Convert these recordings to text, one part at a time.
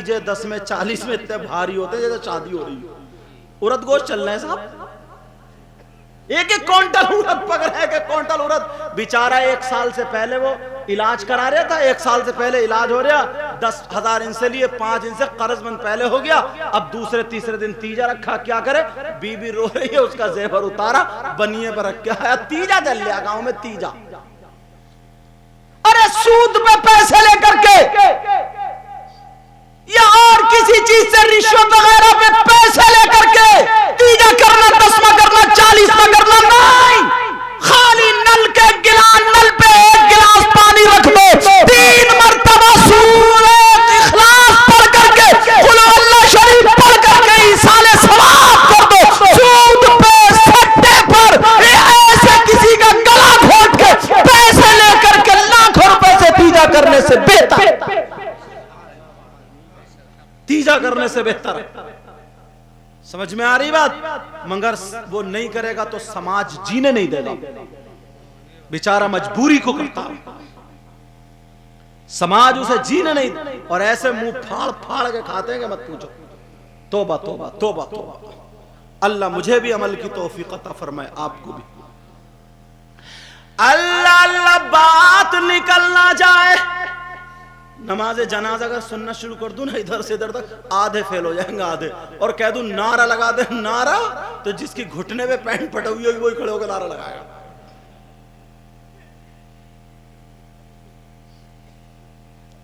तीजे 10 में 40 में इतने भारी होते हैं जैसे शादी हो रही है। उड़द गोश्त चल रहे हैं साहब, एक एक क्विंटल उड़द पकड़ है, एक क्विंटल उड़द। बेचारा 1 साल से पहले वो इलाज करा रहा था, 1 साल से पहले इलाज हो रहा, 10,000 इनसे लिए, 5 इनसे कर्जमंद पहले हो गया। अब दूसरे तीसरे दिन तीजा रखा, क्या करे, बीबी रो रही है, उसका जेवर उतारा, बनिए पर रख के आया, तीजा चल लिया गांव में, तीजा। अरे सूद पे पैसे लेकर के या और किसी चीज से रिश्वत वगैरह पे पैसे लेकर के तीजा करना, 10वां करना, 40वां करना नहीं। खाली नल के गिलास, नल पे 1 गिलास पानी रख दो, 3 मरतबा सूरत इखलास पढ़ करके, कुल अल्लाह शरीफ पढ़ करके ईसाले सवाब कर दो। सूद पे, सट्टे पर ऐसे किसी का गला घोट के पैसे लेकर के लाखों रुपए से तीजा करने से बेहतर, तीजा करने से बेहतर। समझ में आ रही बात? मगर वो नहीं करेगा तो समाज जीने नहीं देगा, बेचारा मजबूरी को करता, समाज उसे जीने नहीं। और ऐसे मुंह फाड़ फाड़ के खाते हैं कि मत पूछो। तौबा तौबा तौबा तौबा। अल्लाह मुझे भी अमल की तौफीक अता फरमाए, आपको भी। अल्लाह अल्लाह बात निकल ना जाए। नमाज जनाजा अगर सुनना शुरू कर दूं ना इधर से इधर तक, आधे फेल हो जाएंगे आधे। और कह दूं नारा लगा दे, नारा, तो जिसकी घुटने पे पैंट फटा हुई होगी वही खड़े होकर नारा लगाएगा।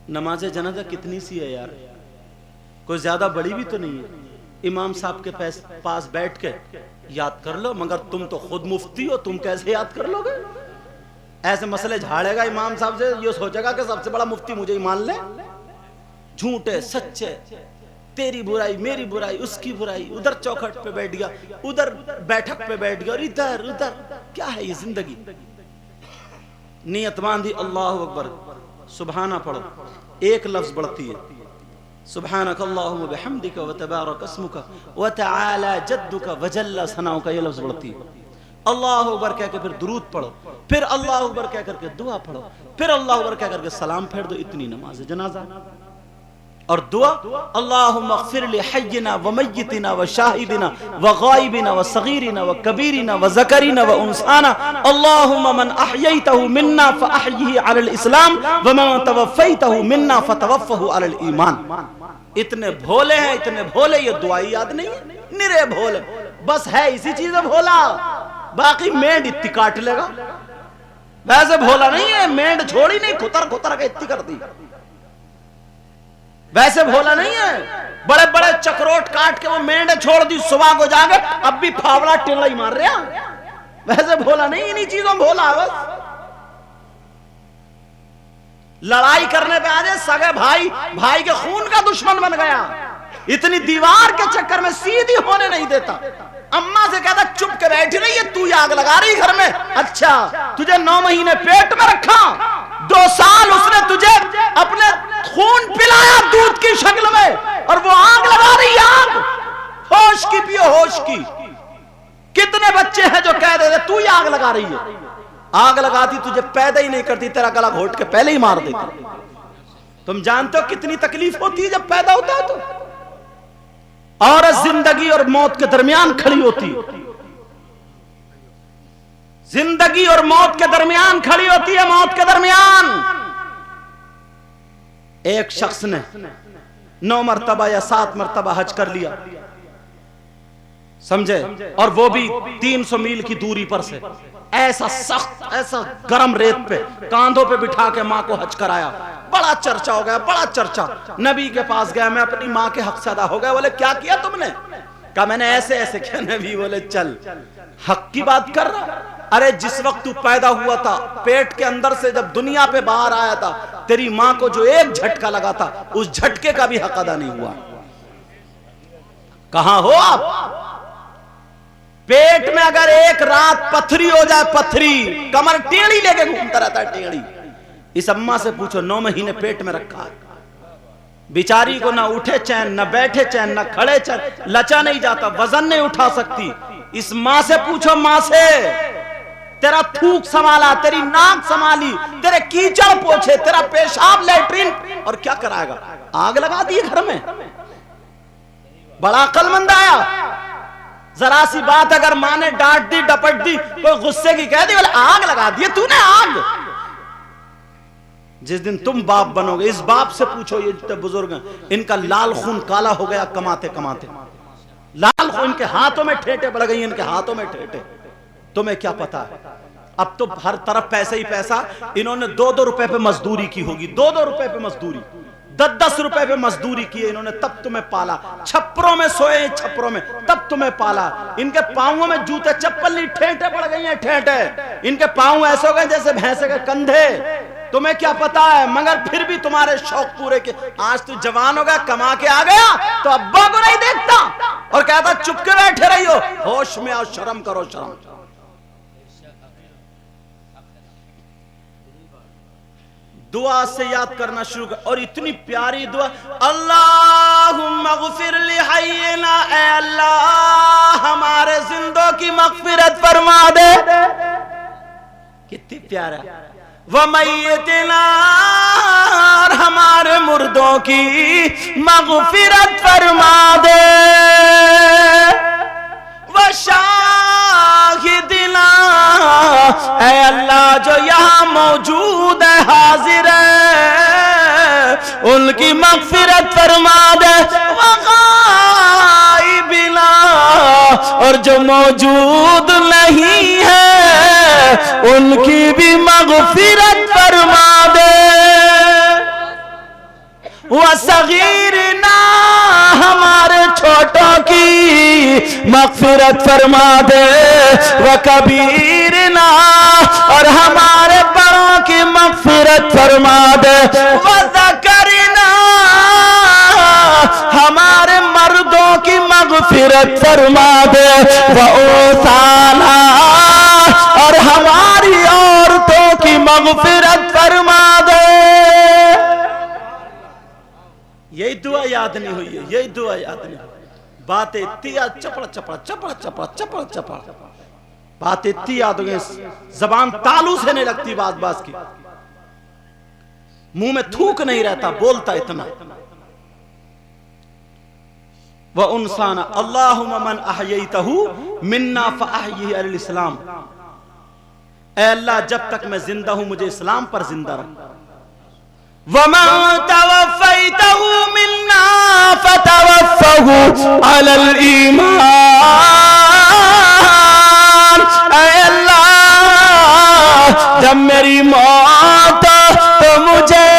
नमाज जनाजा कितनी सी है यार, कोई ज्यादा बड़ी भी तो नहीं है। इमाम साहब के पास बैठ के याद कर लो, मगर तुम तो खुद मुफ्ती हो, तुम कैसे याद कर लोगे? ऐसे मसले झाड़ेगा इमाम साहब से, ये सोचेगा कि सबसे बड़ा मुफ्ती मुझे ही मान ले। झूठे सच्चे, तेरी बुराई मेरी बुराई, उसकी बुराई, उधर चौखट पे बैठ गया, उधर बैठक पे बैठ गया, और इधर उधर। क्या है ये जिंदगी? नियत बांधी, अल्लाहु अकबर, सुबहाना पढ़ो, एक लफ्ज बढ़ती है, सुबहानक अल्लाहुम्मा बिहम्दिका व तबारक अस्मुका व तआला जद्दुका व जल्ला सनाउका, ये लफ्ज बढ़ती है। अल्लाहु अकबर कह के फिर दुरूद पढ़ो, फिर अल्लाहु अकबर कह करके दुआ पढ़ो, फिर अल्लाहु अकबर कह करके सलाम फेर दो। इतनी नमाज जनाजा। और दुआ, अल्लाहुम्मा अग़फिर लि हय्यिना व मय्यितिना व शाहिदिना व गायबिना व सगीरिना व कबीरिना व ज़करिना व उनसाना, अल्लाहुम्मा मन अहयैतहु मिन्ना फ़अहयिही अलल इस्लाम व मन तवफ़्फ़ैतहु मिन्ना फ़तवफ़्फ़हु अलल ईमान। इतने भोले हैं, इतने भोले, ये दुआ याद नहीं है, निरे भोले। बस है इसी चीज में भोला, बाकी मेंढ इतनी काट लेगा। वैसे भोला नहीं है, मेंढ छोड़ी नहीं, खुतर खुतर के इतनी कर दी। वैसे भोला नहीं है, बड़े बड़े चक्रोट काट के वो मेंढ छोड़ दी, सुबह को जाके अब भी फावड़ा टिल्ला ही मार रहा। वैसे भोला नहीं, इन्हीं चीजों में भोला। बस लड़ाई करने पे आ जाए, सगे भाई भाई के खून का दुश्मन बन गया, इतनी दीवार के चक्कर में सीधी होने नहीं देता। अम्मा से कहता चुप के बैठी रही है, तू आग लगा रही घर में। अच्छा, तुझे 9 महीने पेट में रखा, 2 साल उसने तुझे अपने खून पिलाया दूध की शक्ल में, और वो आग लगा रही है। आग होश की पियो, होश की। कितने बच्चे हैं जो कह देते तू ही आग लगा रही है। आग लगाती तुझे पैदा ही नहीं करती, तेरा गला घोट के पहले ही मार देती। तुम जानते हो कितनी तकलीफ होती है जब पैदा होता है तो। औरत जिंदगी और मौत के दरमियान खड़ी होती, जिंदगी और मौत के दरमियान खड़ी होती है। मौत के दरमियान एक शख्स ने 9 मरतबा या 7 मरतबा हज कर लिया, समझे, और वो भी 300 मील की दूरी पर से, ऐसा सख्त, ऐसा गर्म रेत पे कांधों पे बिठा के माँ को हज कराया। बड़ा चर्चा हो गया, बड़ा चर्चा। नबी के पास गया, मैं अपनी माँ के हक से अदा हो गया। बोले क्या किया तुमने? कहा मैंने ऐसे ऐसे किया। नबी बोले चल, हक की बात कर रहा। अरे जिस वक्त तू पैदा हुआ था, पेट के अंदर से जब दुनिया पे बाहर आया था, तेरी माँ को जो एक झटका लगा था, उस झटके का भी हक अदा नहीं हुआ। कहां हो आप? पेट में अगर एक रात पथरी हो जाए, पथरी, कमर टेढ़ी लेके घूमता रहता है, टेढ़ी। इस अम्मा से पूछो, 9 महीने पेट में रखा है, बिचारी को ना उठे चैन, ना बैठे चैन, ना खड़े चैन, लचा नहीं जाता, वजन नहीं उठा सकती। इस माँ से पूछो, माँ से, तेरा थूक संभाला, तेरी नाक संभाली, तेरे कीचड़ पोछे, तेरा पेशाब लैट्रिन और क्या कराएगा? आग लगा दी घर में। बड़ा अक्लमंद आया। जरा सी बात अगर मां ने डांट दी, डपट दी, कोई गुस्से की कह दी, बोले आग लगा दी तूने, आग। जिस दिन तुम बाप बनोगे, इस बाप से पूछो, ये जितने बुजुर्ग हैं, इनका लाल खून काला हो गया कमाते कमाते, लाल खून, इनके हाथों में ठेठे पड़ गई, इनके हाथों में ठेठे। तुम्हें क्या पता है? अब तो हर तरफ पैसा ही पैसा। इन्होंने 2-2 रुपए पे मजदूरी की होगी, 2-2 रुपए पे मजदूरी, 10-10 रुपए पे मजदूरी की है इन्होंने, तब तुम्हें पाला। छप्परों में सोए, छप्परों में, तब तुम्हें पाला। इनके पांवों में जूते चप्पल नहीं, ठेठे पड़ गई हैं, ठेठे। इनके पांव ऐसे हो गए जैसे भैंसे के कंधे। तुम्हें क्या पता है? मगर फिर भी तुम्हारे शौक पूरे के। आज तू जवान हो गया, कमा के आ गया, तो अब्बा को नहीं देखता और कहता चुप के बैठे रहियो। होश में आओ, शर्म करो, शर्म। दुआ से याद करना शुरू कर, और इतनी प्यारी दुआ, अल्लाहुम्मा ग़फ़िर लि हय्यिना, ऐ अल्लाह हमारे जिंदों की मग़फ़िरत फरमा दे। कितनी प्यारा। व मय्यितिना, हमारे मुर्दों की मग़फ़िरत फरमा दे। व शाहिदिना, ऐ अल्लाह जो यहाँ मौजूद है, हाजिर है, उनकी मग़फ़िरत फरमा दे। व गाइबिना, और जो मौजूद नहीं है, उनकी भी मग़फ़िरत फरमा दे। व सगीरना, हमारे छोटों की मग़फ़िरत फरमा दे। व कबीरना, और हमारे बड़ों की मग़फ़िरत फरमा दे। व ज़करना, हमारे मर्दों की मग़फ़िरत फरमा दे। व उन्साना, और हमारी औरतों की मग़फ़िरत फरमा दे। यही दुआ याद नहीं हुई है, यही दुआ याद नहीं। बातें इतनी चपड़ चपड़ चपड़ चपड़ चपड़ चपड़, बातें इतनी याद हो गई, जबान तालू से नहीं लगती बात बात की, मुंह में थूक नहीं रहता, बोलता इतना। व उन्साना, अल्लाहुम्मा मन अहयैतहु मिन्ना फअहयिही अलल इस्लाम, ऐ अल्लाह जब तक मैं जिंदा हूं मुझे इस्लाम पर जिंदा रख। वमन तवफ़ैतहु मिन्ना फतवफ़्फ़हु अलल ईमान, ऐ अल्लाह जब मेरी मौत तो मुझे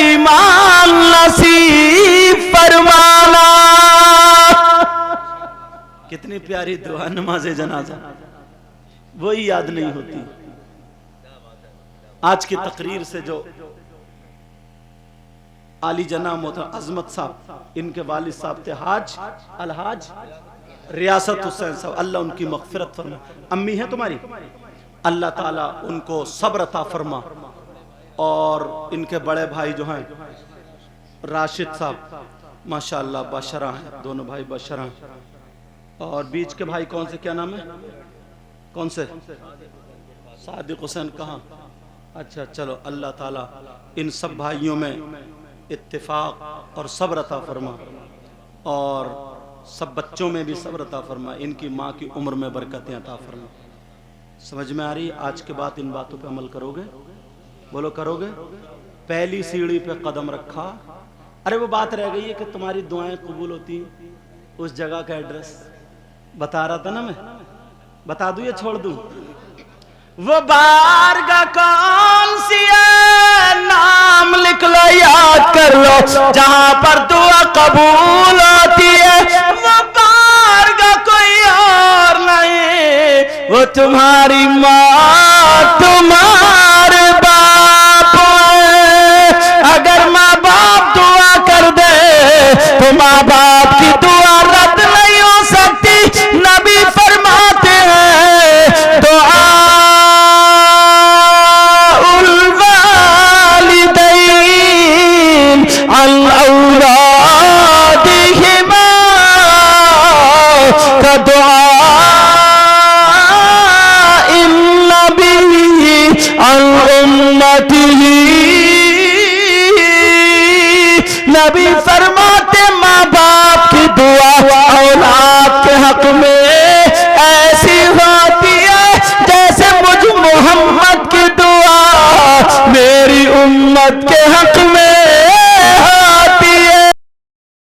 ईमान नसीब फरमाना। कितनी प्यारी दुआ, नमाज़े जनाजा वही याद नहीं होती। आज की तकरीर से जो आली जना मोहतरम अजमत साहब, इनके वालिद साहब थे हाज अलहाज रियासत हुसैन साहब, अल्लाह उनकी मग़फ़िरत फरमा। अम्मी है तुम्हारी, अल्लाह ताला उनको सब्र अता फरमा। और इनके बड़े भाई जो हैं राशिद साहब, माशाअल्लाह बशरा हैं, दोनों भाई बशरा हैं। और बीच के भाई कौन से, क्या नाम है, कौन से? सादिक हुसैन। कहाँ? अच्छा चलो, अल्लाह ताला इन सब भाइयों में इत्तिफाक और सब्र अता फरमा, और सब बच्चों में भी सब्र अता फरमा, इनकी माँ की उम्र में बरकतें अता फरमा। समझ में आ रही? आज के बाद इन बातों पे अमल करोगे? बोलो करोगे? पहली सीढ़ी पे कदम रखा, अरे वो बात रह गई है कि तुम्हारी दुआएं कबूल होती हैं। उस जगह का एड्रेस बता रहा था ना मैं, बता दूं या छोड़ दूं? वो बारगाह कौन सी है, नाम लिख लो, याद कर लो, जहां पर दुआ कबूल होती है। वो बारगाह कोई और नहीं, वो तुम्हारी माँ, तुम्हारे बाप है। अगर माँ बाप दुआ कर दे तो माँ बाप की दुआ रद्द नहीं हो सकती। नबी फरमाते हैं दुआ उम्मत के